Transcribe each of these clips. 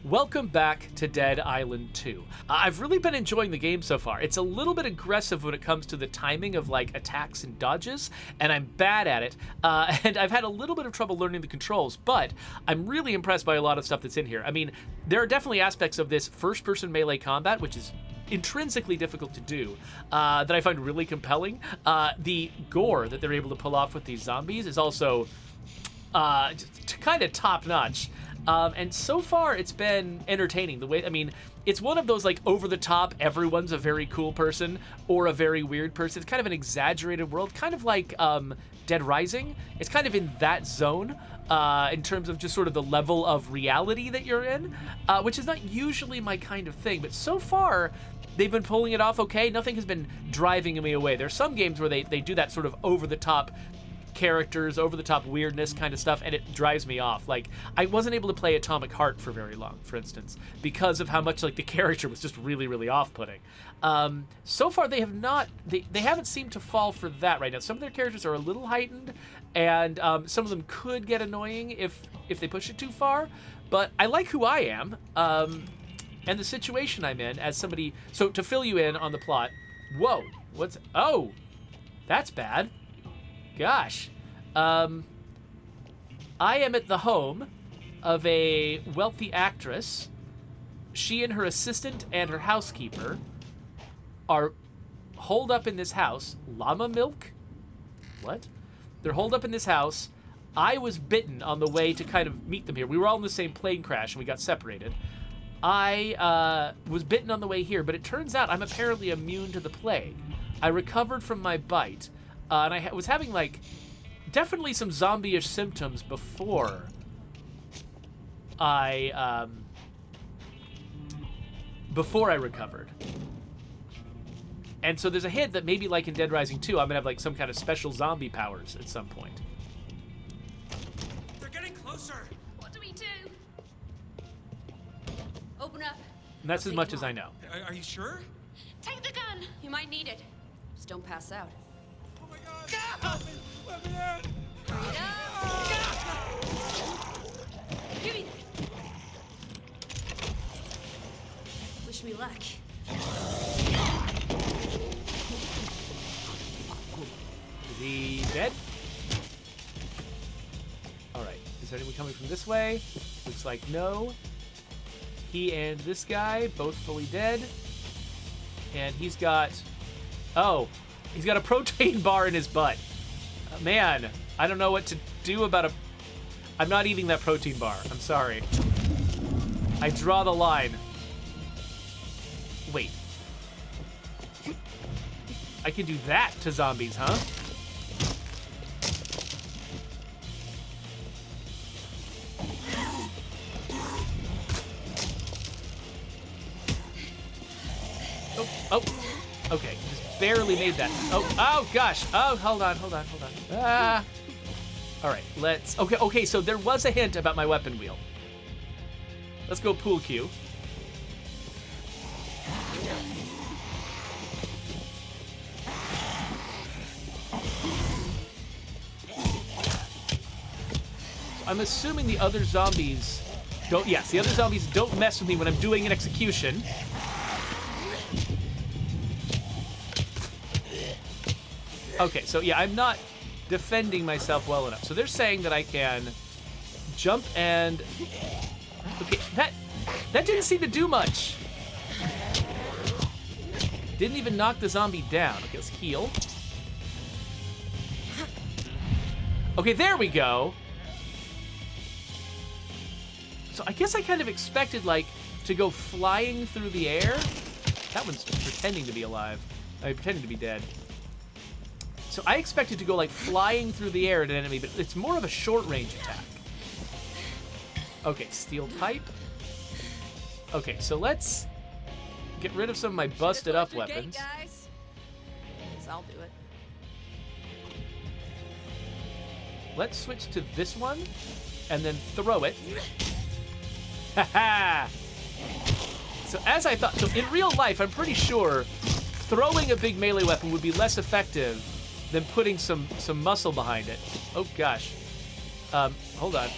Welcome back to Dead Island 2. I've really been enjoying the game so far. It's a little bit aggressive when it comes to the timing of like attacks and dodges, and I'm bad at it. And I've had a little bit of trouble learning the controls, but I'm really impressed by a lot of stuff that's in here. I mean, there are definitely aspects of this first-person melee combat, which is intrinsically difficult to do, that I find really compelling. The gore that they're able to pull off with these zombies is also kind of top-notch. And so far, it's been entertaining. It's one of those, like, over-the-top, everyone's a very cool person or a very weird person. It's kind of an exaggerated world, kind of like Dead Rising. It's kind of in that zone in terms of just sort of the level of reality that you're in, which is not usually my kind of thing. But so far, they've been pulling it off okay. Nothing has been driving me away. There's some games where they do that sort of over-the-top characters, over-the-top weirdness kind of stuff, and it drives me off. Like, I wasn't able to play Atomic Heart for very long, for instance, because of how much, like, the character was just really, really off-putting. So far, they haven't seemed to fall for that right now. Some of their characters are a little heightened, and some of them could get annoying if they push it too far, but I like who I am, and the situation I'm in as somebody. So, to fill you in on the plot, whoa, oh, that's bad. Gosh. I am at the home of a wealthy actress. She and her assistant and her housekeeper are holed up in this house. Llama milk? What? They're holed up in this house. I was bitten on the way to kind of meet them here. We were all in the same plane crash and we got separated. I was bitten on the way here, but it turns out I'm apparently immune to the plague. I recovered from my bite. And I was having, like, definitely some zombie-ish symptoms before I recovered. And so there's a hint that maybe, like in Dead Rising 2, I'm going to have, like, some kind of special zombie powers at some point. They're getting closer! What do we do? Open up. And that's as much as I know. Are you sure? Take the gun. You might need it. Just don't pass out. Oh my god! Help me! Let me in! Hurry up. Give me that. Wish me luck. Is he dead? Alright. Is there anyone coming from this way? Looks like no. He and this guy, both fully dead. And he's got... Oh, he's got a protein bar in his butt. Man, I don't know what to do about a... I'm not eating that protein bar. I'm sorry. I draw the line. Wait. I can do that to zombies, huh? Oh, okay. Just barely made that. Oh gosh. Oh, hold on. Ah. All right, let's. Okay. So there was a hint about my weapon wheel. Let's go pool cue. I'm assuming the other zombies don't. Yes, the other zombies don't mess with me when I'm doing an execution. Okay, so yeah, I'm not defending myself well enough. So they're saying that I can jump and... Okay, that didn't seem to do much. Didn't even knock the zombie down. Okay, let's heal. Okay, there we go. So I guess I kind of expected, like, to go flying through the air. That one's pretending to be alive. Pretending to be dead. So I expected to go, like, flying through the air at an enemy, but it's more of a short-range attack. Okay, steel pipe. Okay, so let's get rid of some of my busted-up weapons. Gate, guys. Guess I'll do it. Let's switch to this one, and then throw it. Haha! So as I thought, so in real life, I'm pretty sure throwing a big melee weapon would be less effective than putting some muscle behind it. Oh gosh. Hold on.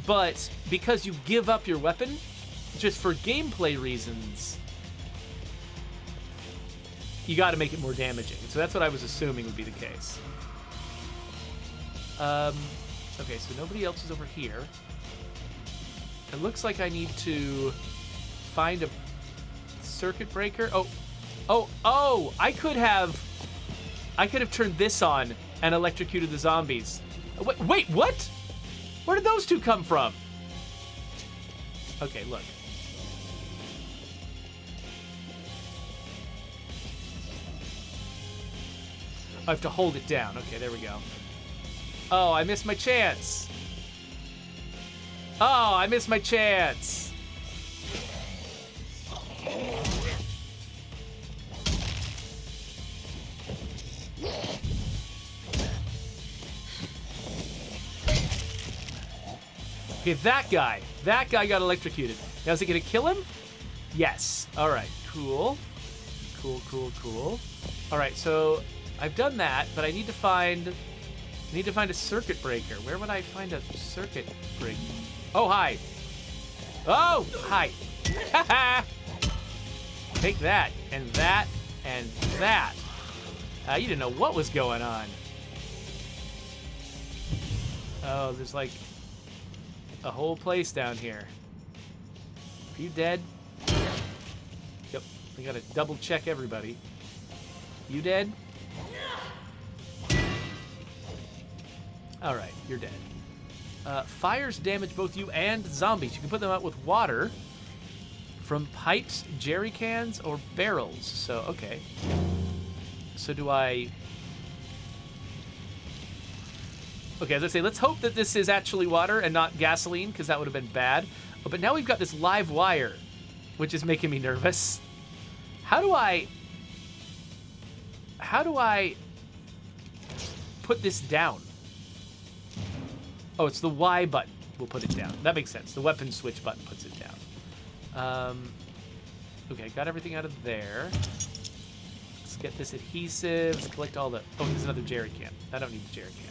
but because you give up your weapon, just for gameplay reasons, you got to make it more damaging. So that's what I was assuming would be the case. Okay, so nobody else is over here. It looks like I need to find a circuit breaker. Oh! I could have turned this on and electrocuted the zombies. Wait, what? Where did those two come from? Okay, look. I have to hold it down. Okay, there we go. Oh, I missed my chance. Oh, I missed my chance. Okay, that guy got electrocuted. Now, is it gonna kill him? Yes. All right, cool. Cool. All right, so I've done that, but I need to find a circuit breaker. Where would I find a circuit breaker? Oh, hi. Oh, hi. Take that, and that, and that. You didn't know what was going on. Oh, there's like a whole place down here. Are you dead? Yep. We gotta double check everybody. You dead? All right, you're dead. Fires damage both you and zombies. You can put them out with water from pipes, jerry cans, or barrels. So, okay. So do I... Okay, as I say, let's hope that this is actually water and not gasoline, because that would have been bad. Oh, but now we've got this live wire, which is making me nervous. How do I put this down? Oh, it's the Y button will put it down. That makes sense. The weapon switch button puts it down. Okay, got everything out of there. Let's get this adhesive. Let's collect all the... Oh, there's another jerry can. I don't need the jerry can.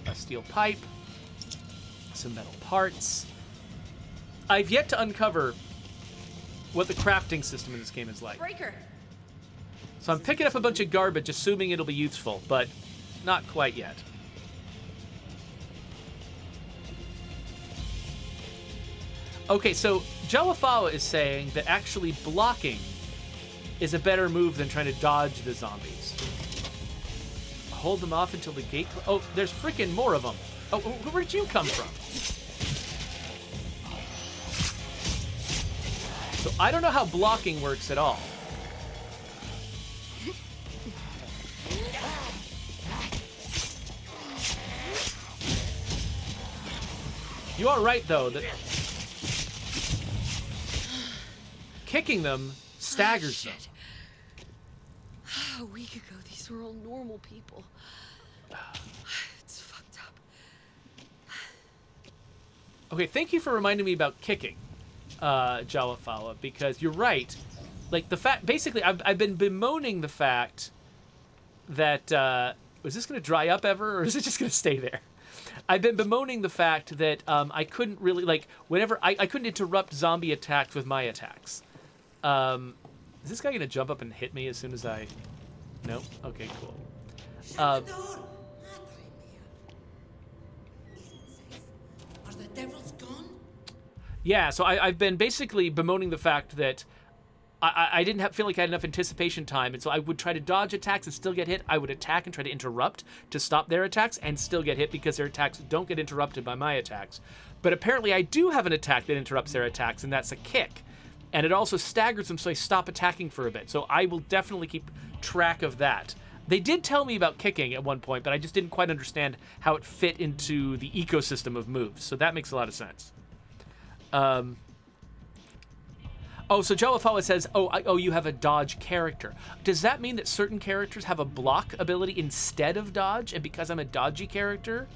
A steel pipe. Some metal parts. I've yet to uncover what the crafting system in this game is like. Breaker. So I'm picking up a bunch of garbage, assuming it'll be useful, but not quite yet. Okay, so Jalafawa is saying that actually blocking is a better move than trying to dodge the zombies. Hold them off until the gate... Oh, there's freaking more of them. Oh, where did you come from? So I don't know how blocking works at all. You are right, though, that kicking them staggers them. A week ago, these were all normal people. It's fucked up. Okay, thank you for reminding me about kicking, Jalafawa, because you're right. Like, the fact... Basically, I've been bemoaning the fact that... was this going to dry up ever, or is it just going to stay there? I've been bemoaning the fact that I couldn't really... Like, whenever... I couldn't interrupt zombie attacks with my attacks. Is this guy going to jump up and hit me as soon as I... Nope. Okay, cool. Shut the door! Are the devils gone? Yeah, so I've been basically bemoaning the fact that I didn't feel like I had enough anticipation time, and so I would try to dodge attacks and still get hit. I would attack and try to interrupt to stop their attacks and still get hit because their attacks don't get interrupted by my attacks. But apparently I do have an attack that interrupts their attacks, and that's a kick. And it also staggers them, so I stop attacking for a bit. So I will definitely keep track of that. They did tell me about kicking at one point, but I just didn't quite understand how it fit into the ecosystem of moves. So that makes a lot of sense. Oh, so Jalafawa says, oh, you have a dodge character. Does that mean that certain characters have a block ability instead of dodge? And because I'm a dodgy character,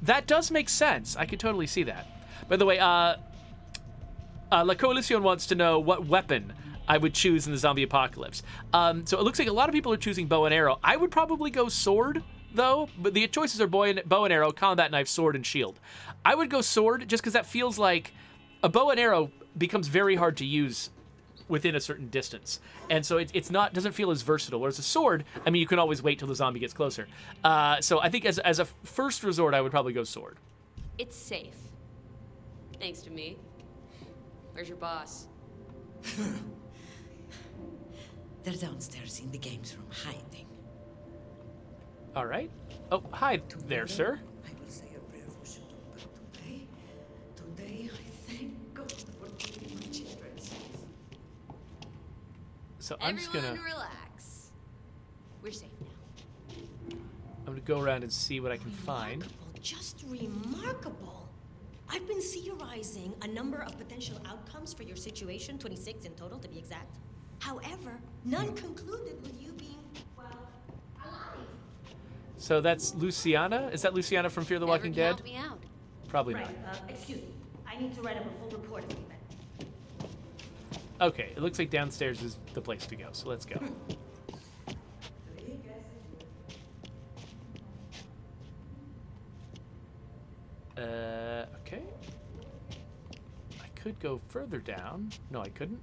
that does make sense. I can totally see that. By the way, La Coalición wants to know what weapon I would choose in the zombie apocalypse. So it looks like a lot of people are choosing bow and arrow. I would probably go sword though. But the choices are bow and arrow, combat knife, sword, and shield. I would go sword just because that feels like a bow and arrow becomes very hard to use within a certain distance, and so it's not doesn't feel as versatile. Whereas a sword, I mean, you can always wait till the zombie gets closer. So I think as a first resort, I would probably go sword. It's safe. Thanks to me. Where's your boss? They're downstairs in the games room, hiding. All right. Oh, hi there, sir. I will say a prayer for children, but today I thank God for keeping my children safe. So I'm just Everyone gonna relax. We're safe now. I'm gonna go around and see what I can find. Remarkable, just remarkable. I've been theorizing a number of potential outcomes for your situation, 26 in total to be exact. However, none concluded with you being, well, alive. So that's Luciana. Is that Luciana from Fear the Walking Never Dead? count me out. Probably Right, not. excuse me. I need to write up a full report of the event. Okay, it looks like downstairs is the place to go. So let's go. Okay. I could go further down. No, I couldn't.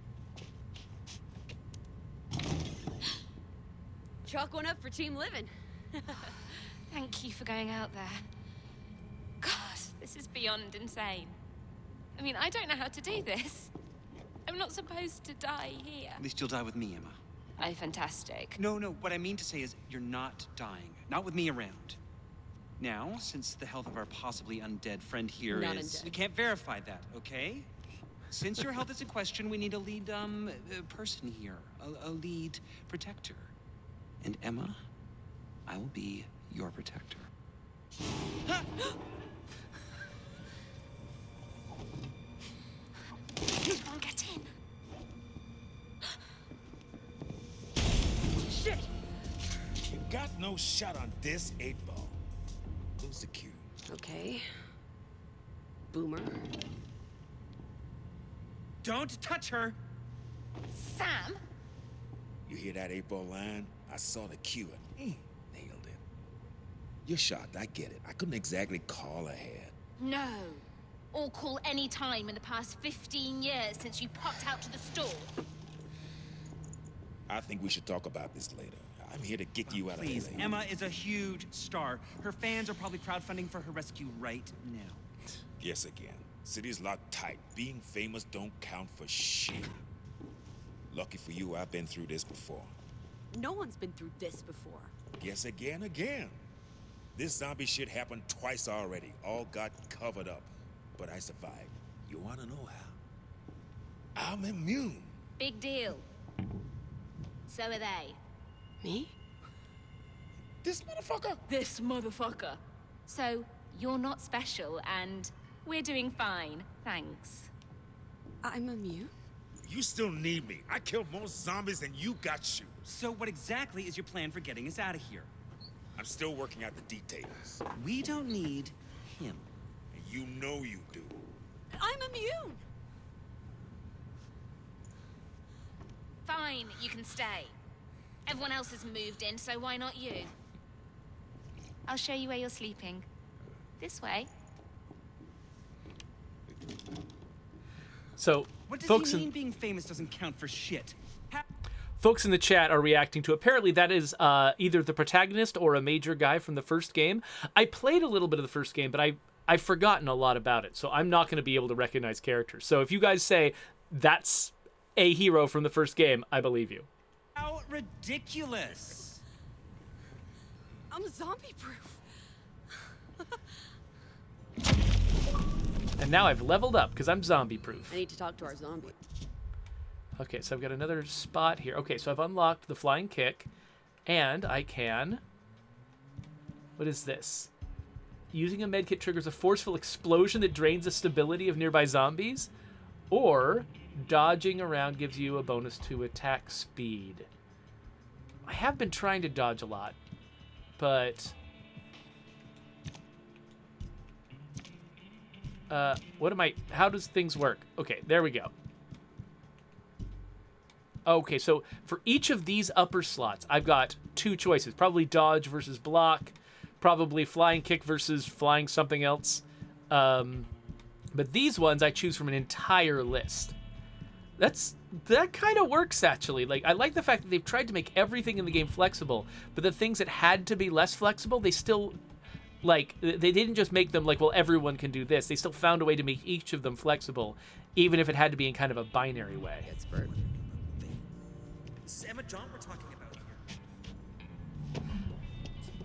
Chalk one up for Team Living. Thank you for going out there. God, this is beyond insane. I mean, I don't know how to do this. I'm not supposed to die here. At least you'll die with me, Emma. Oh, fantastic. No, what I mean to say is you're not dying. Not with me around. Now, since the health of our possibly undead friend here Not is... undead. We can't verify that, okay? Since your health is in question, we need a lead, person here. A lead protector. And Emma, I will be your protector. Come on, get in. Shit! You got no shot on this 8-ball. Lose the cue. Okay. Boomer. Don't touch her! Sam? You hear that 8-ball line? I saw the cue and nailed it. You're shocked, I get it. I couldn't exactly call ahead. No. Or call any time in the past 15 years since you popped out to the store. I think we should talk about this later. I'm here to get you out Please, of LA. Emma is a huge star. Her fans are probably crowdfunding for her rescue right now. Guess again. City's locked tight. Being famous don't count for shit. Lucky for you, I've been through this before. No one's been through this before. Guess again. This zombie shit happened twice already. All got covered up. But I survived. You wanna know how? I'm immune. Big deal. So are they. Me? This motherfucker? This motherfucker. So, you're not special, and we're doing fine, thanks. I'm immune? You still need me. I killed more zombies than you got shoot. So what exactly is your plan for getting us out of here? I'm still working out the details. We don't need him. And you know you do. I'm immune! Fine, you can stay. Everyone else has moved in, so why not you? I'll show you where you're sleeping. This way. So, What does folks he in mean being famous doesn't count for shit? folks in the chat are reacting to apparently that is either the protagonist or a major guy from the first game. I played a little bit of the first game, but I've forgotten a lot about it, so I'm not going to be able to recognize characters. So if you guys say that's a hero from the first game, I believe you. How ridiculous! I'm zombie-proof. And now I've leveled up because I'm zombie-proof. I need to talk to our zombie. Okay, so I've got another spot here. Okay, so I've unlocked the flying kick, and I can... What is this? Using a medkit triggers a forceful explosion that drains the stability of nearby zombies, or dodging around gives you a bonus to attack speed. I have been trying to dodge a lot, but... how does things work? Okay, there we go. Okay, so for each of these upper slots, I've got two choices. Probably dodge versus block, probably flying kick versus flying something else. But these ones I choose from an entire list. That kind of works, actually. Like, I like the fact that they've tried to make everything in the game flexible, but the things that had to be less flexible, they still, like, they didn't just make them like, well, everyone can do this. They still found a way to make each of them flexible, even if it had to be in kind of a binary way. Pittsburgh. This is Emma John we're talking about here.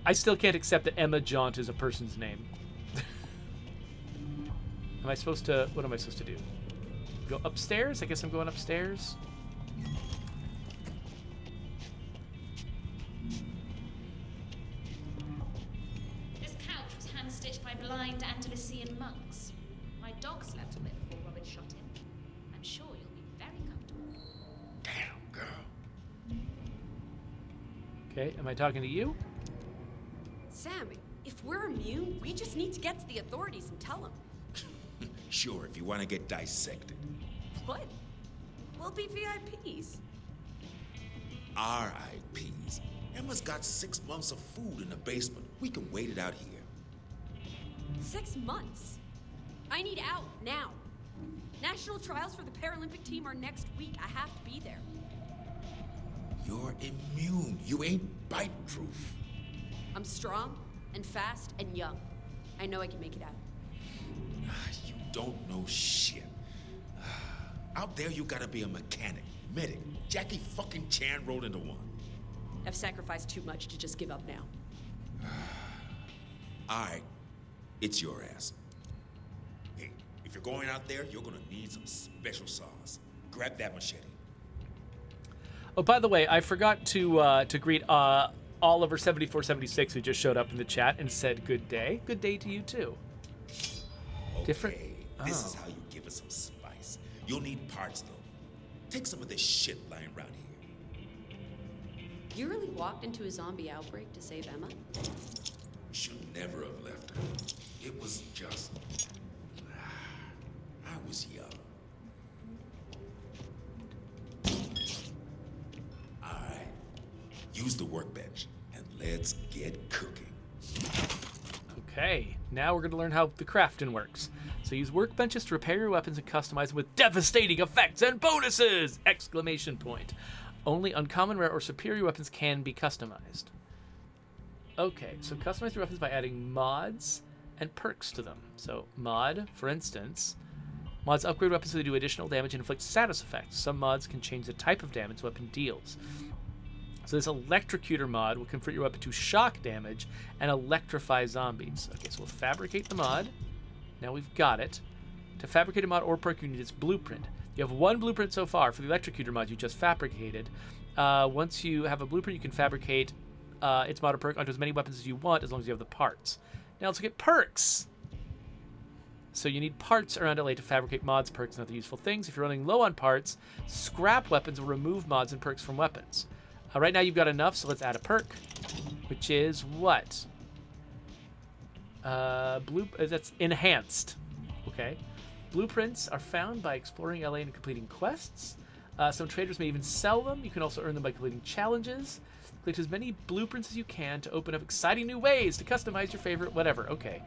I still can't accept that Emma Jaunt is a person's name. What am I supposed to do? Go upstairs? I guess I'm going upstairs. This couch was hand-stitched by blind Andalusian monks. My dog slept on it before Robert shot him. I'm sure you'll be very comfortable. Damn, girl. Okay, am I talking to you? Sam, if we're immune, we just need to get to the authorities and tell them. Sure, if you want to get dissected. What? We'll be VIPs. RIPs. Emma's got 6 months of food in the basement. We can wait it out here. 6 months? I need out now. National trials for the Paralympic team are next week. I have to be there. You're immune. You ain't bite-proof. I'm strong and fast and young. I know I can make it out. You don't know shit. Out there, you gotta be a mechanic, medic. Jackie fucking Chan rolled into one. I've sacrificed too much to just give up now. All right, it's your ass. Hey, if you're going out there, you're gonna need some special sauce. Grab that machete. Oh, by the way, I forgot to greet Oliver7476, who just showed up in the chat and said good day. Good day to you too. Okay, Different. This Oh. is how you give it some spice. You'll need parts though. Take some of this shit lying around here. You really walked into a zombie outbreak to save Emma? Should never have left her. It was just. I was young. Alright. Use the workbench and let's get cooking. Okay, now we're going to learn how the crafting works. So use workbenches to repair your weapons and customize them with devastating effects and bonuses! Exclamation point. Only uncommon, rare, or superior weapons can be customized. Okay, so customize your weapons by adding mods and perks to them. So mod, for instance, mods upgrade weapons so they do additional damage and inflict status effects. Some mods can change the type of damage the weapon deals. So this electrocutor mod will convert your weapon to shock damage and electrify zombies. Okay, so we'll fabricate the mod. Now we've got it. To fabricate a mod or perk, you need its blueprint. You have one blueprint so far for the electrocutor mod you just fabricated. Once you have a blueprint, you can fabricate its mod or perk onto as many weapons as you want, as long as you have the parts. Now let's look at perks. So you need parts around LA to fabricate mods, perks, and other useful things. If you're running low on parts, scrap weapons will remove mods and perks from weapons. Right now you've got enough, so let's add a perk, which is what? That's enhanced. Okay. Blueprints are found by exploring LA and completing quests. Some traders may even sell them. You can also earn them by completing challenges. Collect as many blueprints as you can to open up exciting new ways to customize your favorite whatever. Okay.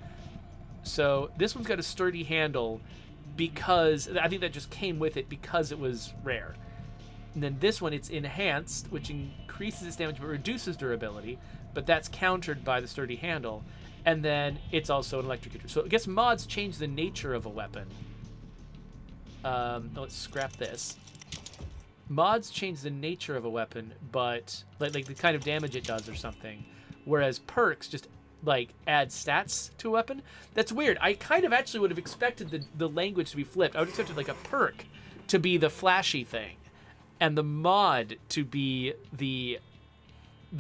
So this one's got a sturdy handle because I think that just came with it because it was rare. And then this one, it's enhanced, which increases its damage but reduces durability, but that's countered by the sturdy handle. And then it's also an electrocutor. So I guess mods change the nature of a weapon. Let's scrap this. Mods change the nature of a weapon, but like the kind of damage it does or something. Whereas perks just like add stats to a weapon. That's weird. I kind of actually would have expected the language to be flipped. I would have expected like a perk to be the flashy thing, and the mod to be the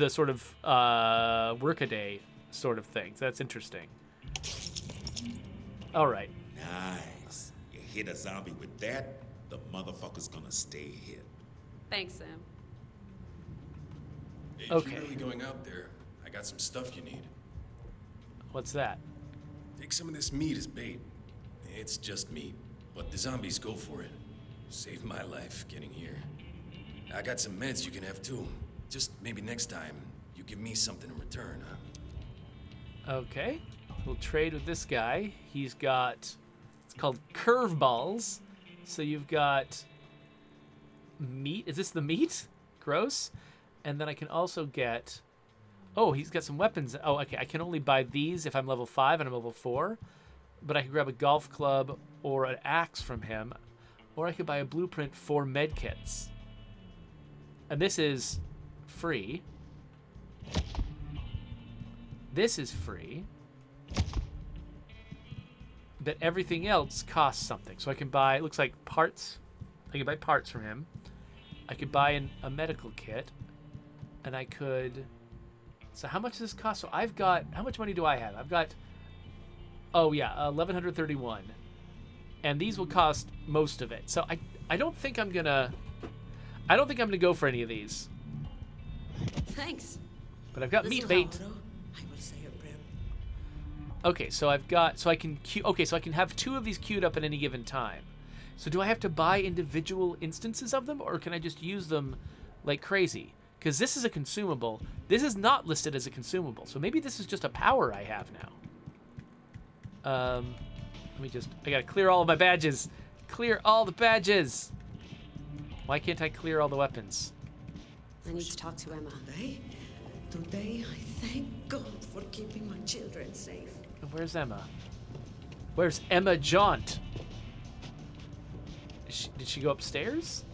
sort of workaday sort of thing. So that's interesting. All right. Nice. You hit a zombie with that, the motherfucker's gonna stay hit. Thanks, Sam. Hey, if Okay. you're really going out there, I got some stuff you need. What's that? Take some of this meat as bait. It's just meat, but the zombies go for it. Saved my life getting here. I got some meds you can have too. Just maybe next time, you give me something in return, huh? Okay. We'll trade with this guy. He's got, it's called curveballs. So you've got meat. Is this the meat? Gross. And then I can also get, oh, he's got some weapons. Oh, okay. I can only buy these if I'm level 5 and I'm level 4. But I can grab a golf club or an axe from him. Or I could buy a blueprint for medkits. And this is free. This is free. But everything else costs something. So I can buy, it looks like parts. I can buy parts from him. I could buy a medical kit. And I could... So how much does this cost? So I've got... How much money do I have? I've got... Oh, yeah, 1,131. And these will cost most of it. So I don't think I'm gonna... I don't think I'm gonna go for any of these. Thanks. But I've got meat bait. I will say a prayer. Okay, so I've got... So I can queue... Okay, so I can have 2 of these queued up at any given time. So do I have to buy individual instances of them? Or can I just use them like crazy? Because this is a consumable. This is not listed as a consumable. So maybe this is just a power I have now. Let me just... I gotta clear all of my badges. Clear all the badges. Why can't I clear all the weapons? I need to talk to Emma. Today, I thank God for keeping my children safe. Where's Emma? Where's Emma Jaunt? Did she go upstairs?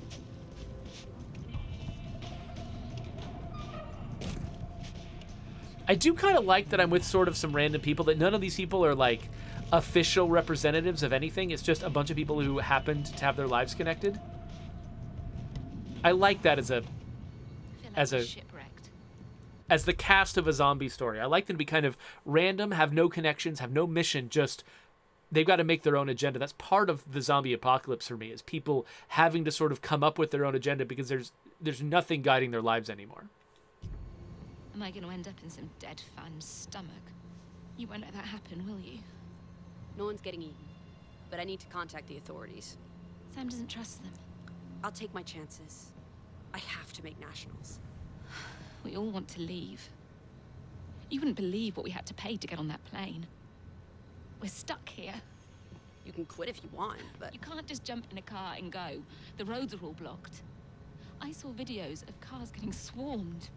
I do kind of like that I'm with sort of some random people, that none of these people are like official representatives of anything. It's just a bunch of people who happened to have their lives connected. I like that as a Shipwrecked. as the cast of a zombie story. I like them to be kind of random, have no connections, have no mission, just they've got to make their own agenda. That's part of the zombie apocalypse for me, is people having to sort of come up with their own agenda because there's nothing guiding their lives anymore. Am I going to end up in some dead fan's stomach? You won't let that happen, will you? No one's getting eaten, but I need to contact the authorities. Sam doesn't trust them. I'll take my chances. I have to make nationals. We all want to leave. You wouldn't believe what we had to pay to get on that plane. We're stuck here. You can quit if you want, but... You can't just jump in a car and go. The roads are all blocked. I saw videos of cars getting swarmed.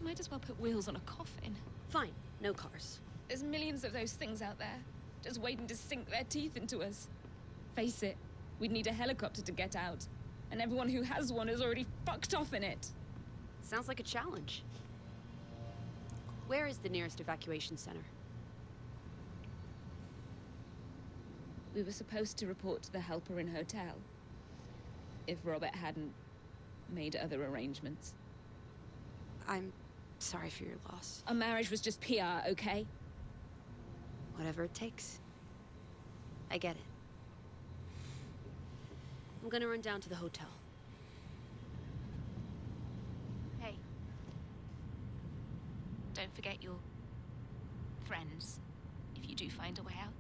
You might as well put wheels on a coffin. Fine, no cars. There's millions of those things out there, just waiting to sink their teeth into us. Face it, we'd need a helicopter to get out. And everyone who has one is already fucked off in it. Sounds like a challenge. Where is the nearest evacuation center? We were supposed to report to the Helper Inn Hotel. If Robert hadn't made other arrangements. I'm sorry for your loss. Our marriage was just PR, okay? Whatever it takes. I get it. I'm gonna run down to the hotel. Hey. Don't forget your friends, if you do find a way out.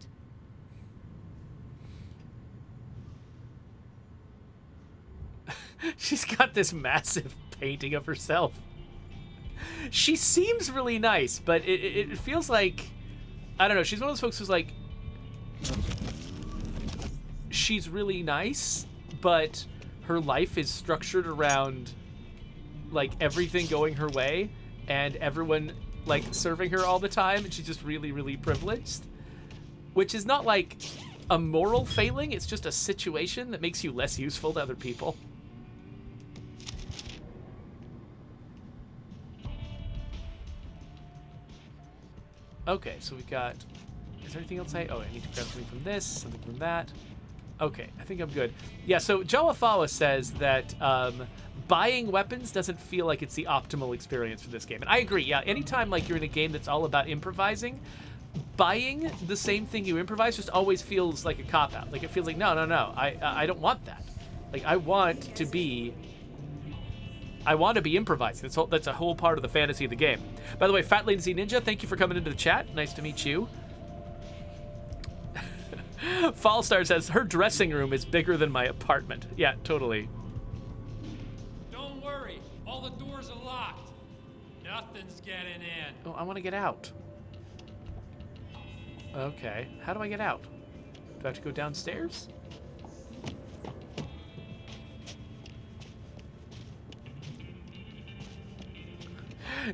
She's got this massive painting of herself. She seems really nice, but it feels like, I don't know, she's one of those folks who's like, she's really nice, but her life is structured around like everything going her way and everyone like serving her all the time, and she's just really, really privileged, which is not like a moral failing, it's just a situation that makes you less useful to other people. Okay, so we've got... Is there anything else I need to grab something from this, something from that. Okay, I think I'm good. Yeah, so Jawafawa says that buying weapons doesn't feel like it's the optimal experience for this game. And I agree, yeah, anytime like you're in a game that's all about improvising, buying the same thing you improvise just always feels like a cop-out. Like, it feels like, no, I don't want that. Like, I want to be improvising. That's a whole part of the fantasy of the game. By the way, Fat Latency Ninja, thank you for coming into the chat. Nice to meet you. Fallstar says, her dressing room is bigger than my apartment. Yeah, totally. Don't worry. All the doors are locked. Nothing's getting in. Oh, I want to get out. Okay. How do I get out? Do I have to go downstairs?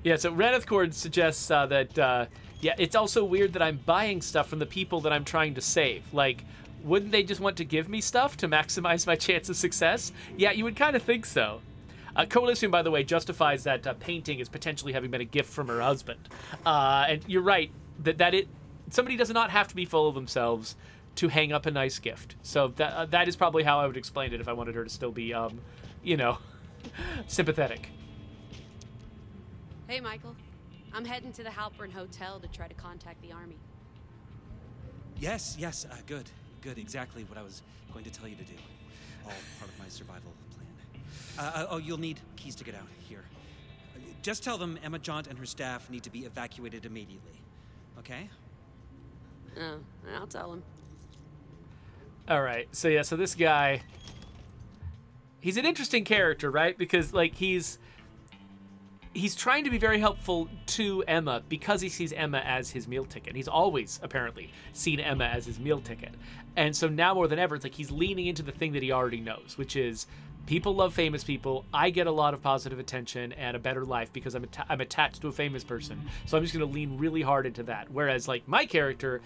Yeah, so Ranithcord suggests that, yeah, it's also weird that I'm buying stuff from the people that I'm trying to save. Like, wouldn't they just want to give me stuff to maximize my chance of success? Yeah, you would kind of think so. Coalition, by the way, justifies that painting as potentially having been a gift from her husband. And you're right, somebody does not have to be full of themselves to hang up a nice gift. So that is probably how I would explain it if I wanted her to still be, you know, sympathetic. Hey, Michael. I'm heading to the Halpern Hotel to try to contact the army. Yes, good. Exactly what I was going to tell you to do. All part of my survival plan. Oh, you'll need keys to get out here. Just tell them Emma Jaunt and her staff need to be evacuated immediately. Okay? I'll tell him. All right. So yeah, so this guy, he's an interesting character, right? Because like he's trying to be very helpful to Emma because he sees Emma as his meal ticket. He's always apparently seen Emma as his meal ticket. And so now more than ever, it's like he's leaning into the thing that he already knows, which is people love famous people. I get a lot of positive attention and a better life because I'm attached to a famous person. So I'm just going to lean really hard into that. Whereas like my character,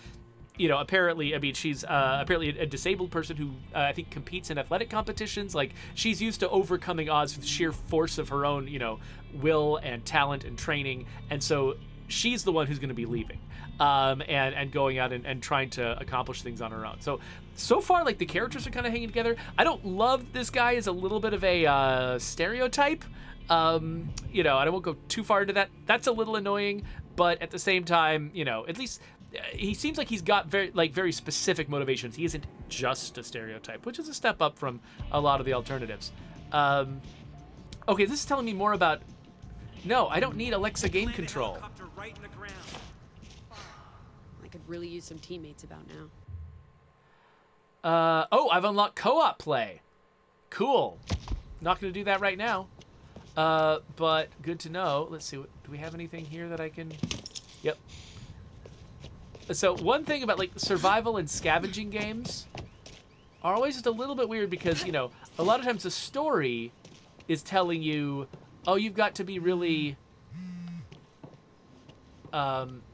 you know, apparently, I mean, she's apparently a disabled person who I think competes in athletic competitions. Like, she's used to overcoming odds with sheer force of her own, you know, will and talent and training. And so she's the one who's going to be leaving and going out and trying to accomplish things on her own. So far, like, the characters are kind of hanging together. I don't love this guy as a little bit of a stereotype. You know, I won't go too far into that. That's a little annoying. But at the same time, you know, at least he seems like he's got very specific motivations. He isn't just a stereotype, which is a step up from a lot of the alternatives. Okay, this is telling me more about... No, I don't need Alexa game control. Right in the ground. I could really use some teammates about now. Oh, I've unlocked co-op play. Cool. Not going to do that right now. But good to know. Let's see. Do we have anything here that I can... Yep. So one thing about like survival and scavenging games are always just a little bit weird because, you know, a lot of times the story is telling you, oh, you've got to be really...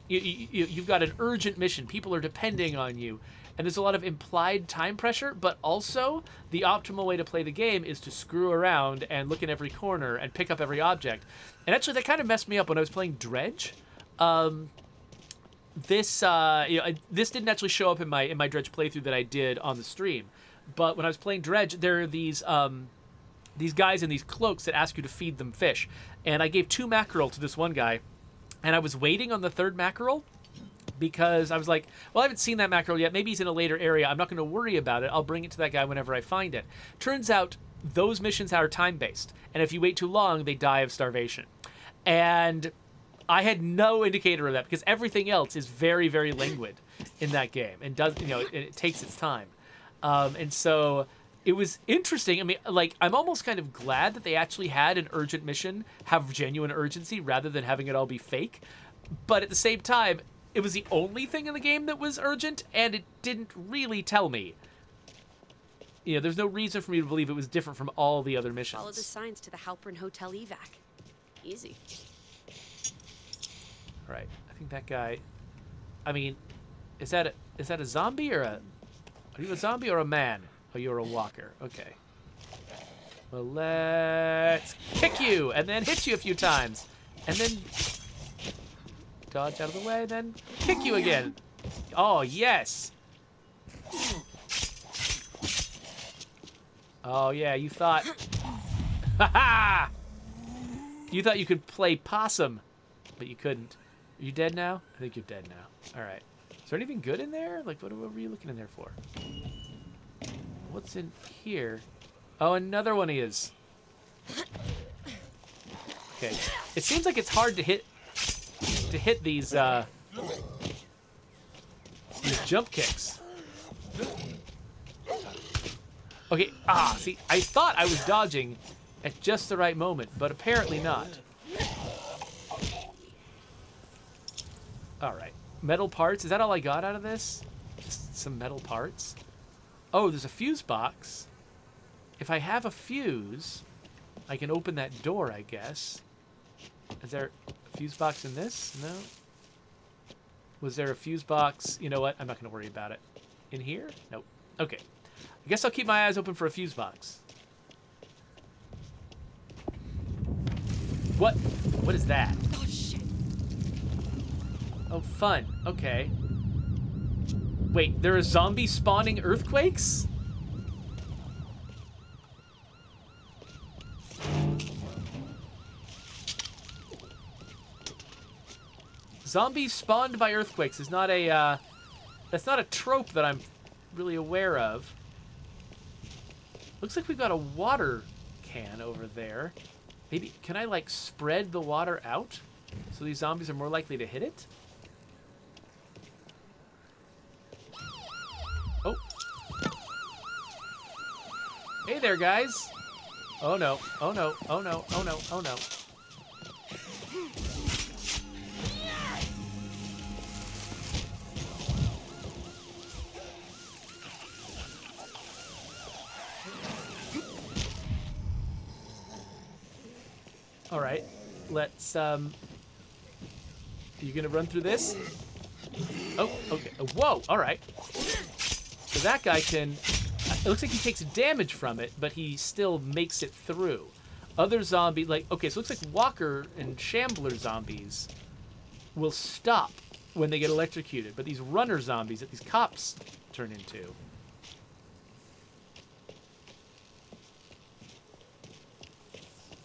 you've got an urgent mission. People are depending on you. And there's a lot of implied time pressure, but also the optimal way to play the game is to screw around and look in every corner and pick up every object. And actually, that kind of messed me up when I was playing Dredge. This didn't actually show up in my Dredge playthrough that I did on the stream. But when I was playing Dredge, there are these guys in these cloaks that ask you to feed them fish. And I gave 2 mackerel to this one guy, and I was waiting on the 3rd mackerel, because I was like, well, I haven't seen that mackerel yet. Maybe he's in a later area. I'm not going to worry about it. I'll bring it to that guy whenever I find it. Turns out those missions are time-based. And if you wait too long, they die of starvation. And I had no indicator of that because everything else is very, very languid in that game. And does, you know, it takes its time. And so it was interesting. I mean, like, I'm almost kind of glad that they actually had an urgent mission have genuine urgency rather than having it all be fake. But at the same time, it was the only thing in the game that was urgent, and it didn't really tell me. You know, there's no reason for me to believe it was different from all the other missions. Follow the signs to the Halpern Hotel evac. Easy. All right, I think that guy... I mean, is that a zombie or a... Are you a zombie or a man? Oh, you're a walker. Okay. Well, let's kick you, and then hit you a few times. And then... dodge out of the way, then kick you again. Oh, yes. Oh, yeah, you thought... Ha-ha! You thought you could play possum, but you couldn't. Are you dead now? I think you're dead now. All right. Is there anything good in there? Like, what were you looking in there for? What's in here? Oh, another one is. Okay. It seems like it's hard to hit these jump kicks. Okay, see, I thought I was dodging at just the right moment, but apparently not. All right. Metal parts. Is that all I got out of this? Just some metal parts. Oh, there's a fuse box. If I have a fuse, I can open that door, I guess. Is there a fuse box in this? No. Was there a fuse box? You know what? I'm not going to worry about it. In here? Nope. Okay. I guess I'll keep my eyes open for a fuse box. What? What is that? Oh, shit. Oh, fun. Okay. Wait, there are zombie spawning earthquakes? Zombies spawned by earthquakes is not a, that's not a trope that I'm really aware of. Looks like we've got a water can over there. Maybe, can I, like, spread the water out so these zombies are more likely to hit it? Oh. Hey there, guys. Oh, no. Oh, no. Oh, no. Oh, no. Oh, no. All right, let's, you gonna run through this? Oh, okay. Whoa, all right. So that guy can, it looks like he takes damage from it, but he still makes it through. Other zombie, like, okay, so it looks like Walker and Shambler zombies will stop when they get electrocuted, but these runner zombies that these cops turn into.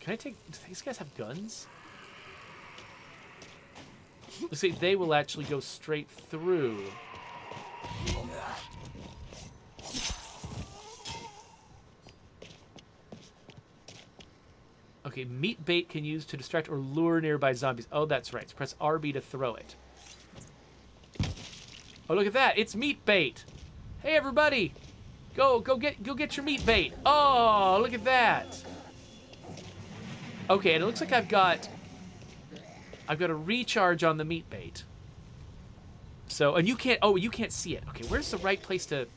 Can I take... Do these guys have guns? Looks like they will actually go straight through. Okay, meat bait can use to distract or lure nearby zombies. Oh, that's right. So press RB to throw it. Oh, look at that. It's meat bait. Hey, everybody. Go get your meat bait. Oh, look at that. Okay, and it looks like I've got a recharge on the meat bait. So, and you can't see it. Okay, where's the right place to...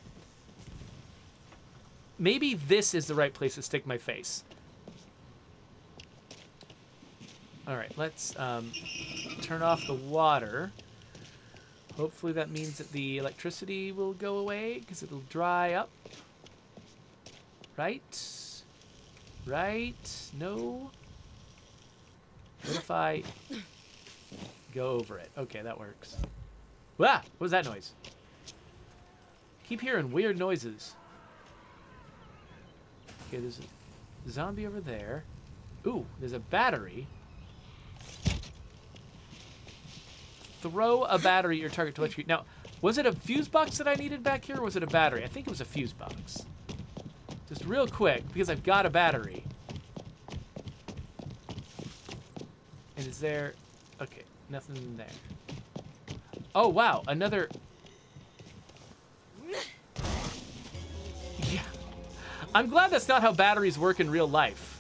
Maybe this is the right place to stick my face. All right, let's turn off the water. Hopefully that means that the electricity will go away because it'll dry up. Right? Right? No? What if I go over it? Okay, that works. Ah! What was that noise? Keep hearing weird noises. Okay, there's a zombie over there. Ooh, there's a battery. Throw a battery at your target to electrocute. Now, was it a fuse box that I needed back here, or was it a battery? I think it was a fuse box. Just real quick, because I've got a battery. And is there... Okay, nothing there. Oh, wow, another... Yeah. I'm glad that's not how batteries work in real life.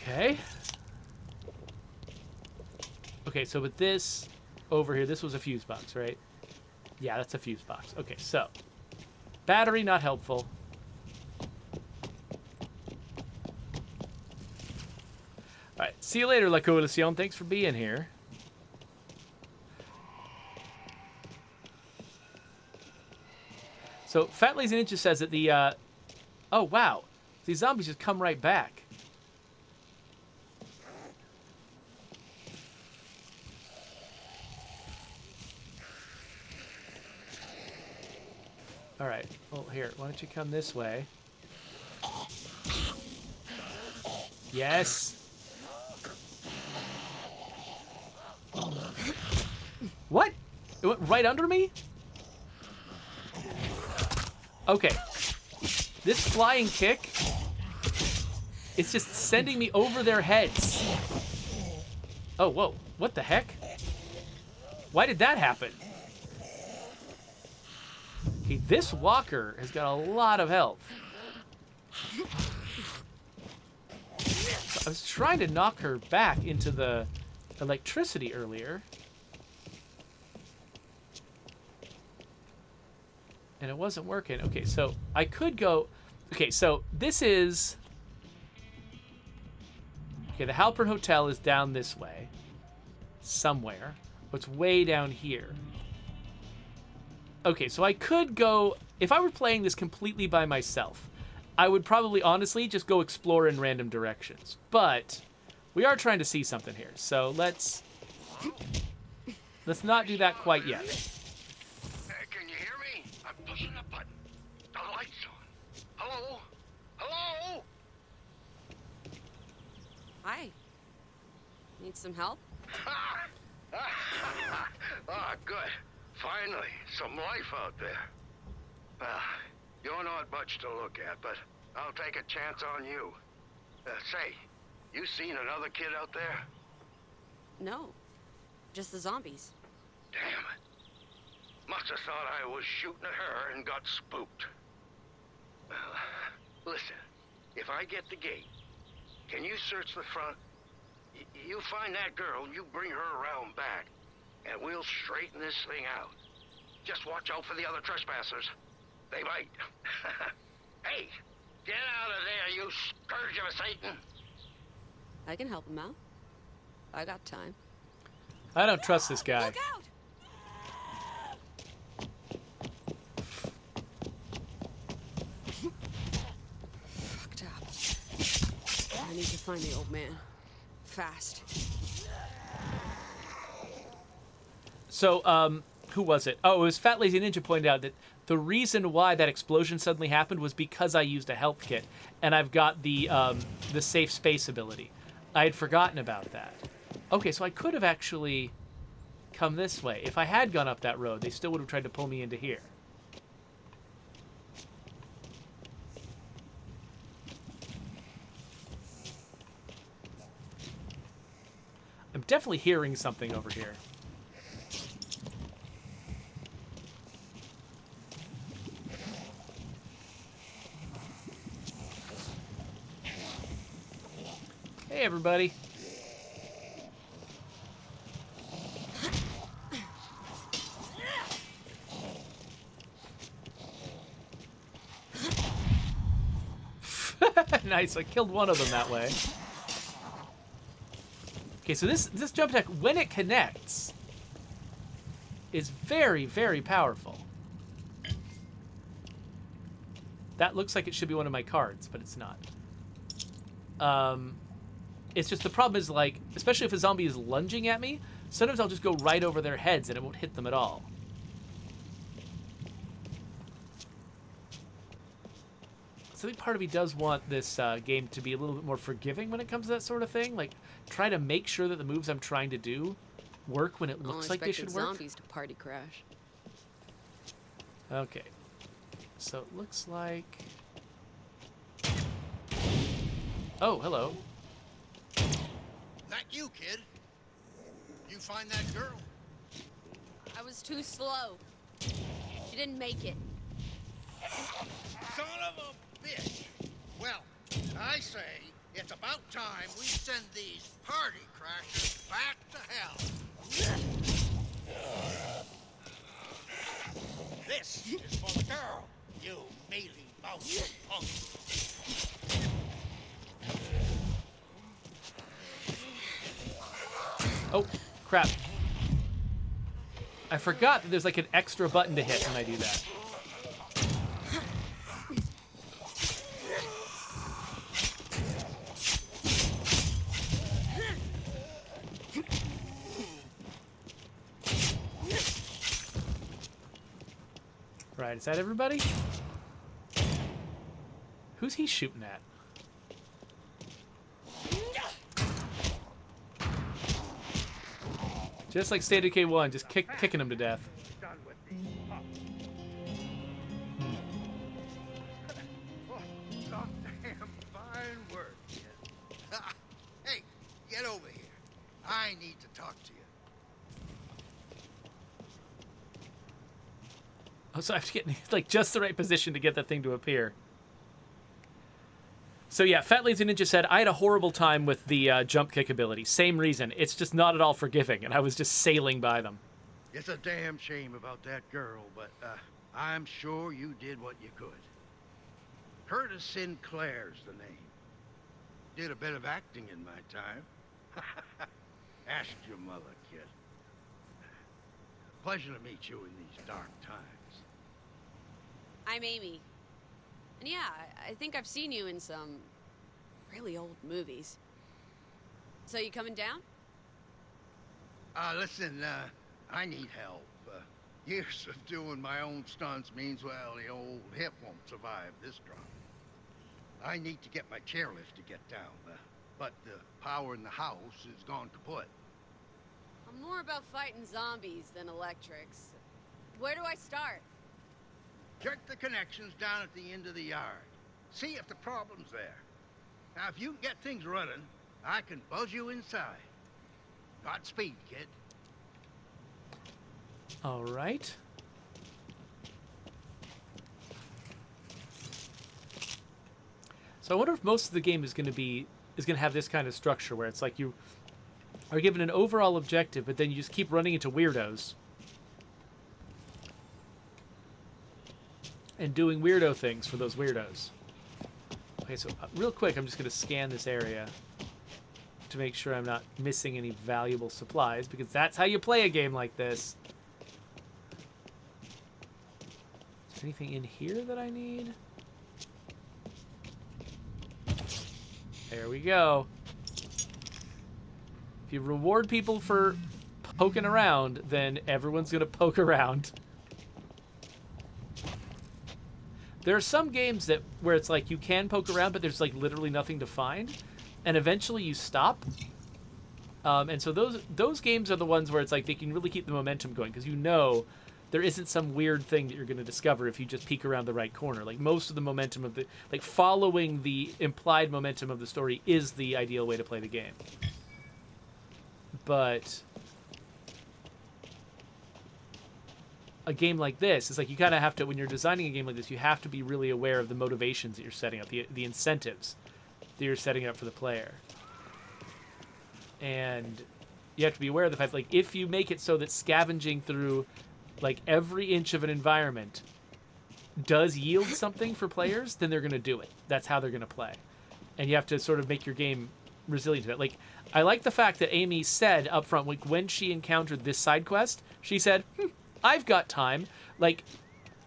Okay. Okay, so with this over here, this was a fuse box, right? Yeah, that's a fuse box. Okay, so battery not helpful. All right, see you later, La Coalición. Thanks for being here. So Fat Lazy Ninja says that the, oh wow, these zombies just come right back. All right. Well, here. Why don't you come this way? Yes. What? It went right under me? Okay. This flying kick, it's just sending me over their heads. Oh, whoa. What the heck? Why did that happen? Okay, this walker has got a lot of health. So I was trying to knock her back into the electricity earlier. And it wasn't working. Okay, so I could go... Okay, so this is... Okay, the Halpern Hotel is down this way. Somewhere. But it's way down here. Okay, so I could go... If I were playing this completely by myself, I would probably, honestly, just go explore in random directions. But we are trying to see something here, so let's not do that quite yet. Can you hear me? I'm pushing the button. The light's on. Hello? Hello? Hi. Need some help? Ah, good. Finally, some life out there. You're not much to look at, but I'll take a chance on you. Say, you seen another kid out there? No. Just the zombies. Damn it. Must have thought I was shooting at her and got spooked. Listen, if I get the gate, can you search the front? You find that girl, you bring her around back, and we'll straighten this thing out. Just watch out for the other trespassers. They might. Hey, get out of there, you scourge of Satan! I can help him out. I got time. I don't trust this guy. Look out! Fucked up. I need to find the old man. Fast. So, who was it? Oh, it was Fat Lazy Ninja pointed out that the reason why that explosion suddenly happened was because I used a health kit, and I've got the safe space ability. I had forgotten about that. Okay, so I could have actually come this way. If I had gone up that road, they still would have tried to pull me into here. I'm definitely hearing something over here. Hey, everybody. Nice, I killed one of them that way. Okay, so this jump attack, when it connects, is very, very powerful. That looks like it should be one of my cards, but it's not. It's just the problem is, like, especially if a zombie is lunging at me, sometimes I'll just go right over their heads and it won't hit them at all. So I think part of me does want this game to be a little bit more forgiving when it comes to that sort of thing. Like, try to make sure that the moves I'm trying to do work when it looks like they should work. Zombies to party crash. Okay. So it looks like... Oh, hello. That you, kid? You find that girl? I was too slow. She didn't make it. Son of a bitch! Well, I say it's about time we send these party crashers back to hell. This is for the girl, you mealy-mouthed punk. Oh, crap. I forgot that there's like an extra button to hit when I do that. Right, is that everybody? Who's he shooting at? Just like State of Decay 1, just kicking him to death. Goddamn fine work, kid. Hey, get over here. I need Oh, so I have to get like just the right position to get that thing to appear. So yeah, Fat Lazy Ninja said, I had a horrible time with the jump kick ability. Same reason. It's just not at all forgiving, and I was just sailing by them. It's a damn shame about that girl, but I'm sure you did what you could. Curtis Sinclair's the name. Did a bit of acting in my time. Ask your mother, kid. Pleasure to meet you in these dark times. I'm Amy. And yeah, I think I've seen you in some really old movies. So you coming down? Listen, I need help. Years of doing my own stunts means, well, the old hip won't survive this drop. I need to get my chairlift to get down, but the power in the house is gone kaput. I'm more about fighting zombies than electrics. Where do I start? Check the connections down at the end of the yard. See if the problem's there. Now, if you can get things running, I can buzz you inside. Godspeed, kid. All right. So I wonder if most of the game is going to have this kind of structure where it's like you are given an overall objective, but then you just keep running into weirdos and doing weirdo things for those weirdos. Okay, so real quick, I'm just going to scan this area to make sure I'm not missing any valuable supplies, because that's how you play a game like this. Is there anything in here that I need? There we go. If you reward people for poking around, then everyone's going to poke around. There are some games where it's like you can poke around, but there's like literally nothing to find, and eventually you stop. And so those games are the ones where it's like they can really keep the momentum going, because you know there isn't some weird thing that you're going to discover if you just peek around the right corner. Like most of the momentum of following the implied momentum of the story is the ideal way to play the game. But a game like this is like you kind of have to, when you're designing a game like this, you have to be really aware of the motivations that you're setting up, the incentives that you're setting up for the player. And you have to be aware of the fact, like, if you make it so that scavenging through like every inch of an environment does yield something for players, then they're going to do it. That's how they're going to play. And you have to sort of make your game resilient to that. Like, I like the fact that Amy said up front, like, when she encountered this side quest, she said, I've got time. Like,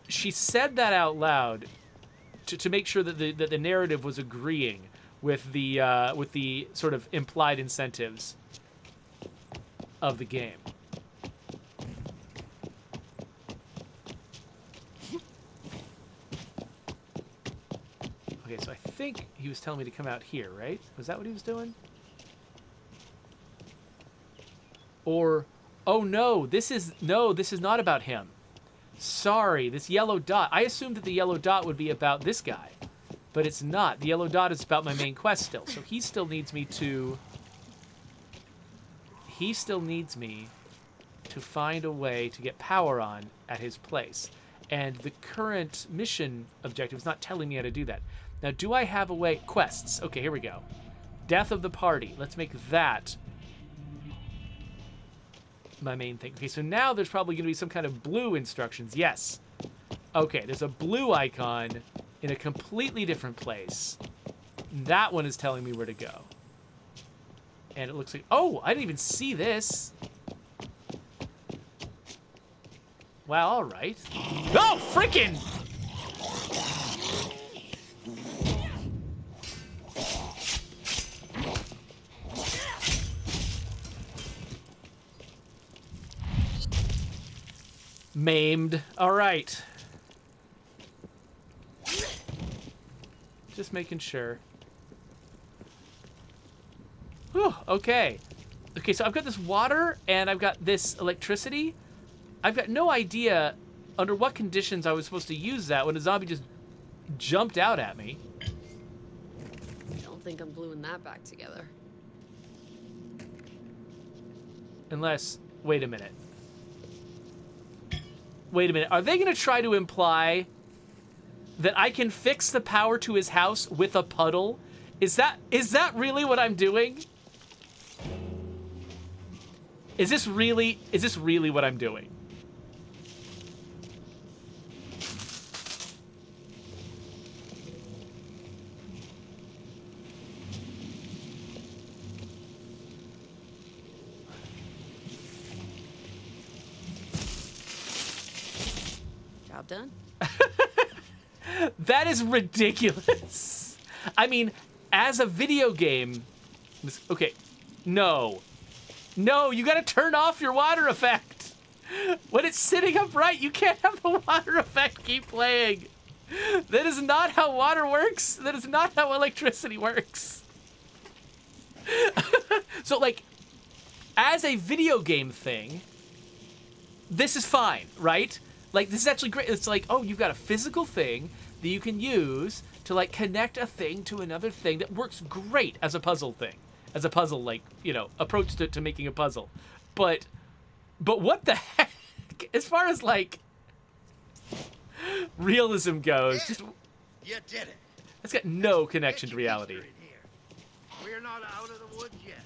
she said that out loud to make sure that the narrative was agreeing with the sort of implied incentives of the game. Okay, so I think he was telling me to come out here, right? Was that what he was doing? Or, oh no, this is not about him. Sorry, this yellow dot. I assumed that the yellow dot would be about this guy, but it's not. The yellow dot is about my main quest still. So he still needs me to find a way to get power on at his place. And the current mission objective is not telling me how to do that. Now, do I have a way? Quests. Okay, here we go. Death of the party. Let's make that my main thing. Okay, so now there's probably going to be some kind of blue instructions. Yes. Okay, there's a blue icon in a completely different place. That one is telling me where to go. And it looks like... Oh, I didn't even see this. Wow, all right. Oh, frickin'! Maimed. All right. Just making sure. Whew, okay. Okay, so I've got this water and I've got this electricity. I've got no idea under what conditions I was supposed to use that when a zombie just jumped out at me. I don't think I'm gluing that back together. Unless, wait a minute. Wait a minute. Are they going to try to imply that I can fix the power to his house with a puddle? Is that really what I'm doing? Is this really what I'm doing? Job done. That is ridiculous. I mean, as a video game, okay, no, you gotta turn off your water effect. When it's sitting upright, you can't have the water effect keep playing. That is not how water works. That is not how electricity works. So, like, as a video game thing, this is fine, right? Like, this is actually great. It's like, oh, you've got a physical thing that you can use to, like, connect a thing to another thing that works great as a puzzle thing. As a puzzle, like, you know, approach to making a puzzle. But what the heck? As far as, like, realism goes, just... You did it. It's got no connection to reality. We're not out of the woods yet.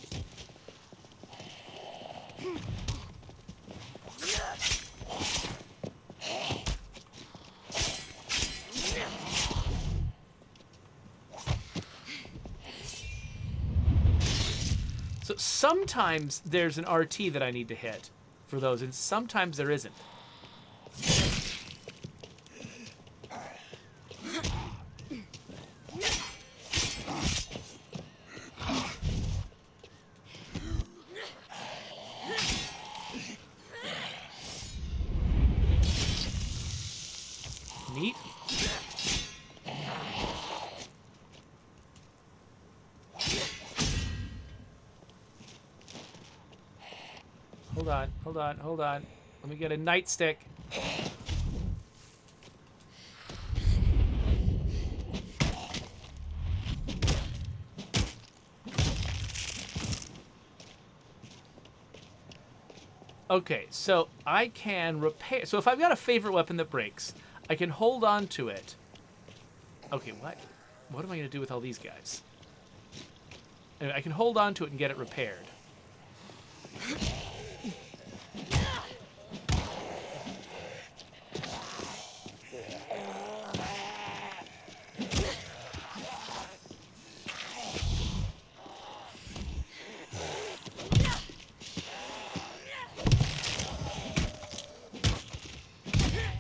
So sometimes there's an RT that I need to hit for those, and sometimes there isn't. Neat. Hold on. Let me get a nightstick. Okay, so I can repair... So if I've got a favorite weapon that breaks, I can hold on to it. Okay, what? What am I going to do with all these guys? Anyway, I can hold on to it and get it repaired.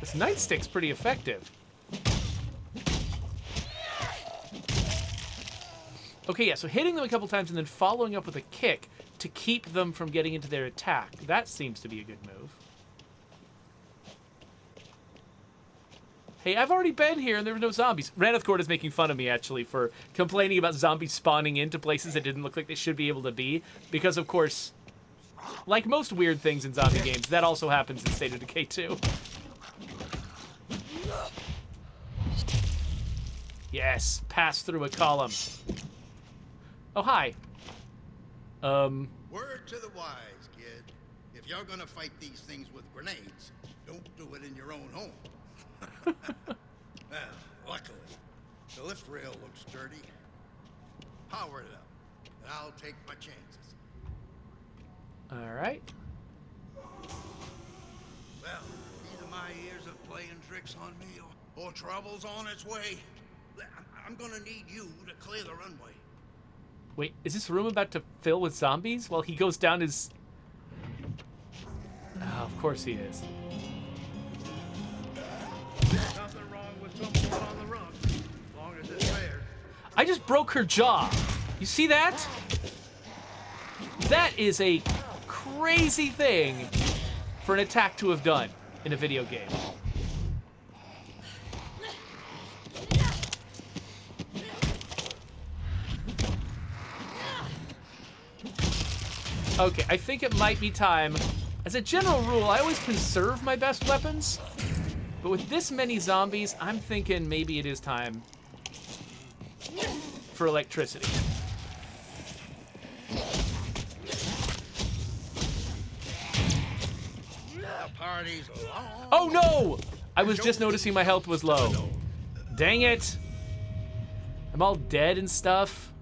This nightstick's pretty effective. Okay, yeah, so hitting them a couple times and then following up with a kick to keep them from getting into their attack. That seems to be a good move. Hey, I've already been here and there were no zombies. Raneth Court is making fun of me, actually, for complaining about zombies spawning into places that didn't look like they should be able to be. Because, of course, like most weird things in zombie games, that also happens in State of Decay 2. Yes, pass through a column. Oh, hi. Word to the wise, kid. If you're gonna fight these things with grenades, don't do it in your own home. Well, luckily, the lift rail looks sturdy. Power it up, and I'll take my chances. All right. Well, either my ears are playing tricks on me, or trouble's on its way. I'm gonna need you to clear the runway. Wait, is this room about to fill with zombies while he goes down his... Oh, of course he is. There's nothing wrong with someone on the run, as long as it's fair. I just broke her jaw. You see that? That is a crazy thing for an attack to have done in a video game. Okay, I think it might be time. As a general rule, I always conserve my best weapons. But with this many zombies, I'm thinking maybe it is time for electricity. The party's long. Oh no! I was just noticing my health was low. Dang it! I'm all dead and stuff.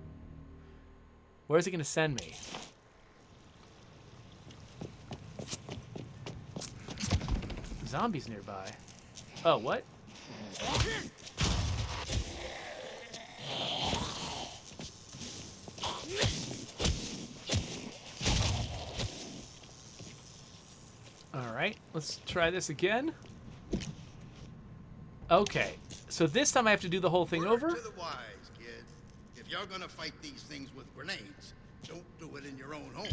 Where's it gonna send me? Zombies nearby. Oh, what? Alright, let's try this again. Okay, so this time I have to do the whole thing over? Word to the wise, kid. If you're gonna fight these things with grenades, don't do it in your own home.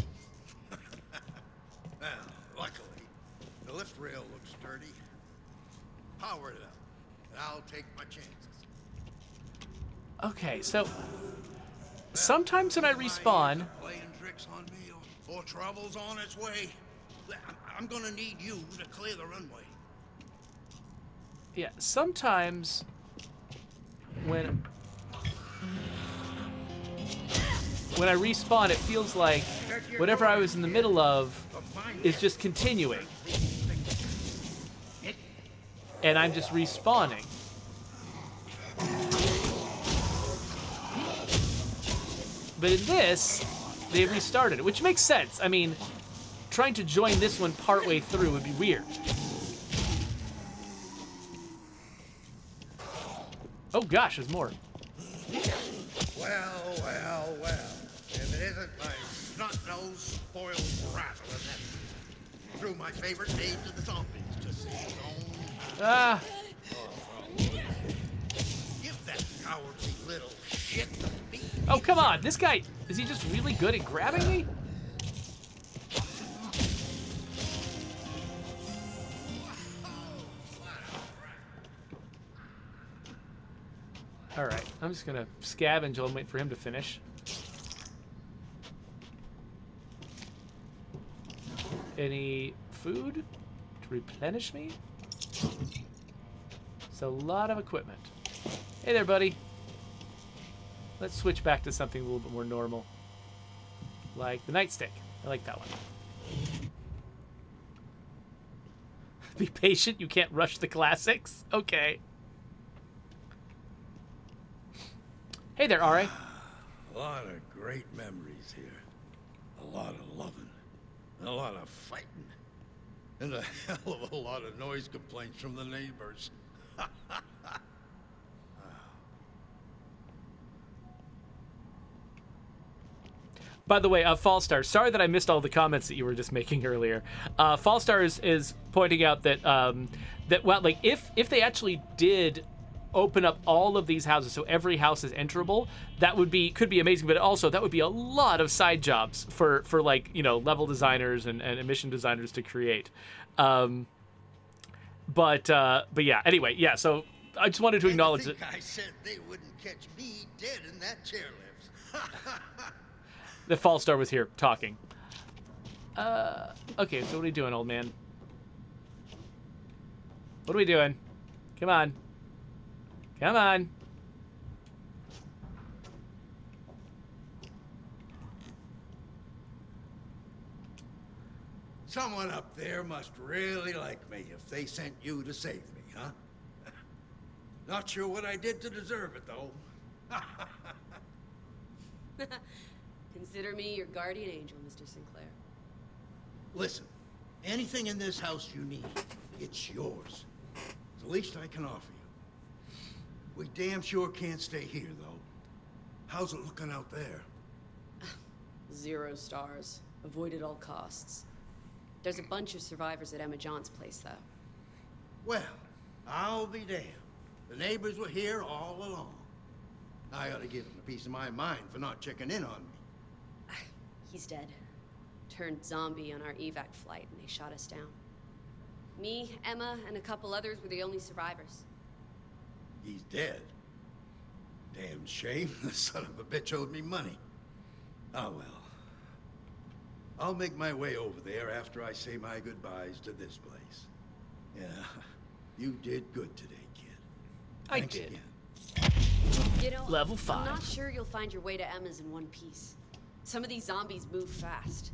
Well, luckily, the lift rail looks sturdy. Power it up, and I'll take my chances. Okay, so sometimes when I respawn, Playing tricks on me, or trouble's on its way. I'm gonna need you to clear the runway. yeah, sometimes when I respawn, it feels like whatever I was in the middle of is just continuing. And I'm just respawning. But in this, they restarted it, which makes sense. I mean, trying to join this one partway through would be weird. Oh gosh, there's more. Well, well, well. If it isn't my snot-nosed, spoiled rattler that threw my favorite aid to the zombies to see his own... Ah. Give that cowardly little shit me. Oh, come on. This guy, is he just really good at grabbing me? All right, I'm just gonna scavenge and wait for him to finish. Any food to replenish me? It's a lot of equipment. Hey there, buddy. Let's switch back to something a little bit more normal. Like the nightstick. I like that one. Be patient, you can't rush the classics. Okay. Hey there, R.A. A lot of great memories here. A lot of loving. And a lot of fighting. And a hell of a lot of noise complaints from the neighbors. By the way, Fallstar, sorry that I missed all the comments that you were just making earlier. Fallstar is pointing out that well, like if they actually did open up all of these houses so every house is enterable, that could be amazing, but also that would be a lot of side jobs for like, you know, level designers and mission designers to create. But yeah, anyway, yeah, so I just wanted to acknowledge that I said they wouldn't catch me dead in that chairlift. the Fallstar was here talking. Okay, so what are we doing, old man? What are we doing? Come on. Come on. Someone up there must really like me if they sent you to save me, huh? Not sure what I did to deserve it, though. Consider me your guardian angel, Mr. Sinclair. Listen, anything in this house you need, it's yours. It's the least I can offer you. We damn sure can't stay here, though. How's it looking out there? 0 stars. Avoid at all costs. There's a bunch of survivors at Emma John's place, though. Well, I'll be damned. The neighbors were here all along. I ought to give them a piece of my mind for not checking in on me. He's dead. Turned zombie on our evac flight, and they shot us down. Me, Emma, and a couple others were the only survivors. He's dead. Damn shame. The son of a bitch owed me money. Oh, well. I'll make my way over there after I say my goodbyes to this place. Yeah, you did good today, kid. Thanks did. Again. You know, Level 5. I'm not sure you'll find your way to Emma's in one piece. Some of these zombies move fast.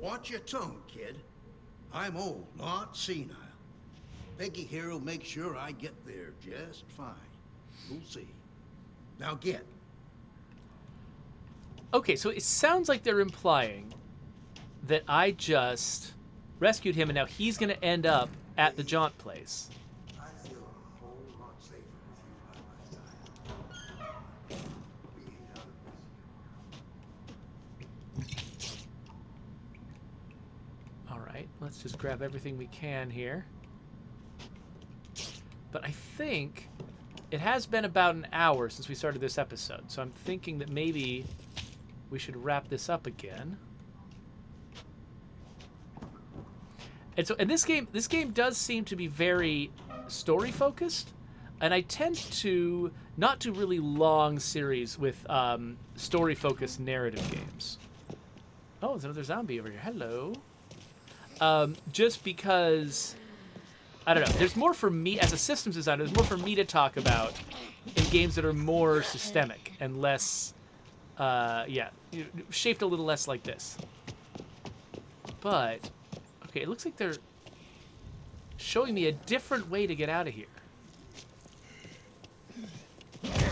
Watch your tone, kid. I'm old, not senile. Peggy here will make sure I get there just fine. We'll see. Now get. Okay, so it sounds like they're implying that I just rescued him and now he's going to end up at the Jaunt place. I feel a whole lot safer with you by my side. Being out of this. All right, let's just grab everything we can here. But I think it has been about an hour since we started this episode, so I'm thinking that maybe we should wrap this up again. And this game does seem to be very story focused, and I tend to not do really long series with story focused narrative games. Oh, there's another zombie over here. Hello. Just because, I don't know, there's more for me as a systems designer. There's more for me to talk about in games that are more systemic and less, shaped a little less like this. But okay, it looks like they're showing me a different way to get out of here. There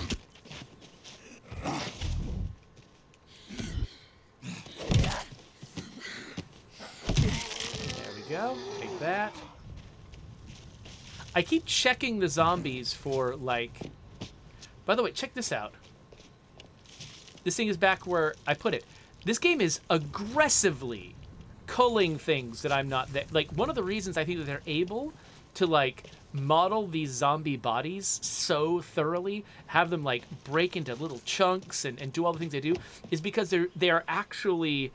we go. Take that. I keep checking the zombies for, like... By the way, check this out. This thing is back where I put it. This game is aggressively culling things that I'm not there. Like, one of the reasons I think that they're able to, like, model these zombie bodies so thoroughly, have them, like, break into little chunks and do all the things they do, is because they're actually...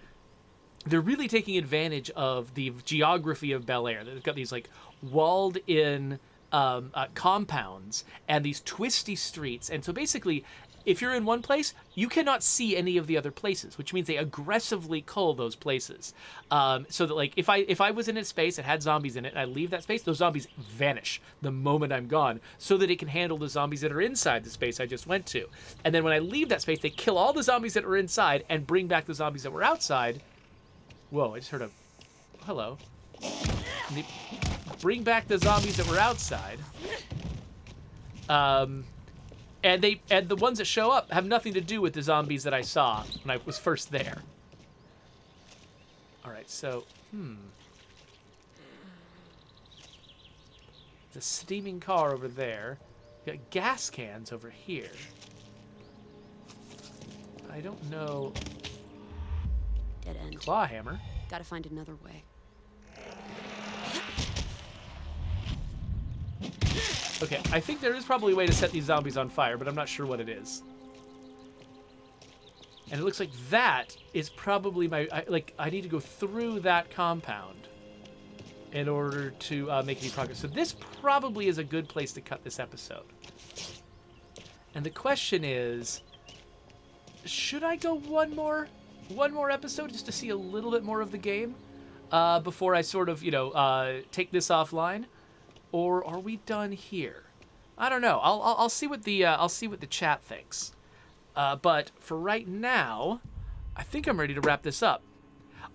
They're really taking advantage of the geography of Bel Air. They've got these, like, walled-in compounds and these twisty streets. And so basically, if you're in one place, you cannot see any of the other places, which means they aggressively cull those places. So that, like, if I was in a space that had zombies in it and I leave that space, those zombies vanish the moment I'm gone, so that it can handle the zombies that are inside the space I just went to. And then when I leave that space, they kill all the zombies that were inside and bring back the zombies that were outside. Whoa, I just heard a... Hello. They bring back the zombies that were outside. And the ones that show up have nothing to do with the zombies that I saw when I was first there. All right, so, There's a steaming car over there. We got gas cans over here. I don't know. Dead end. Claw hammer. Gotta find another way. Okay, I think there is probably a way to set these zombies on fire, but I'm not sure what it is. And it looks like that is probably my... I need to go through that compound in order to make any progress. So this probably is a good place to cut this episode. And the question is, should I go one more episode just to see a little bit more of the game before I sort of, take this offline? Or are we done here? I don't know. I'll see what the chat thinks. But for right now, I think I'm ready to wrap this up.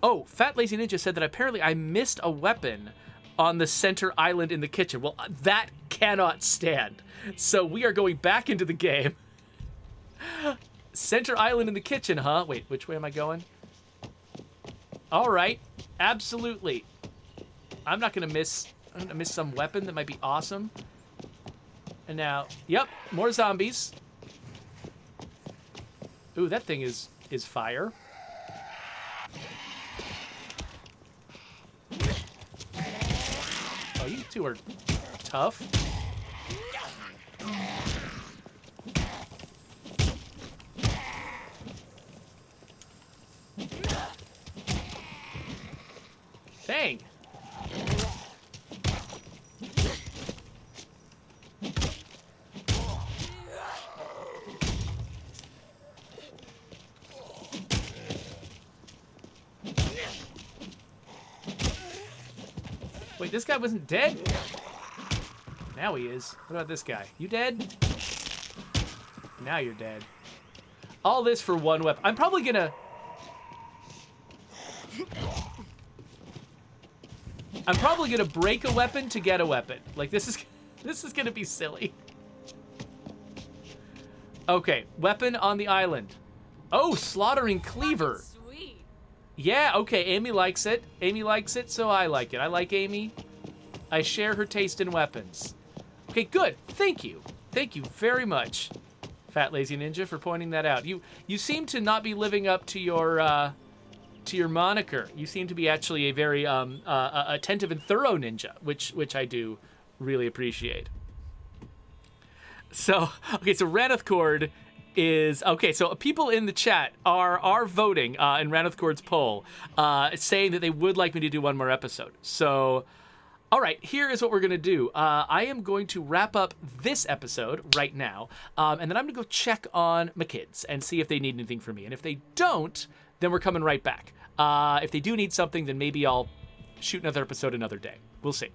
Oh, Fat Lazy Ninja said that apparently I missed a weapon on the center island in the kitchen. Well, that cannot stand. So we are going back into the game. Center island in the kitchen, huh? Wait, which way am I going? All right, absolutely. I'm not gonna miss some weapon that might be awesome. And now, yep, more zombies. Ooh, that thing is fire. Oh, you two are tough. Dang. Wait, this guy wasn't dead? Now he is. What about this guy? You dead? Now you're dead. All this for one weapon. I'm probably gonna... I'm probably gonna break a weapon to get a weapon. Like, this is gonna be silly. Okay, weapon on the island. Oh, slaughtering cleaver. Sweet. Yeah, okay, Amy likes it. Amy likes it, so I like it. I like Amy. I share her taste in weapons. Okay, good. Thank you. Thank you very much, Fat Lazy Ninja, for pointing that out. You seem to not be living up to your moniker. You seem to be actually a very attentive and thorough ninja, which I do really appreciate. So, okay, so Raneth Cord is... Okay, so people in the chat are voting in Raneth Cord's poll, saying that they would like me to do one more episode. So, all right, here is what we're going to do. I am going to wrap up this episode right now, and then I'm going to go check on my kids and see if they need anything from me. And if they don't, then we're coming right back. If they do need something, then maybe I'll shoot another episode another day. We'll see.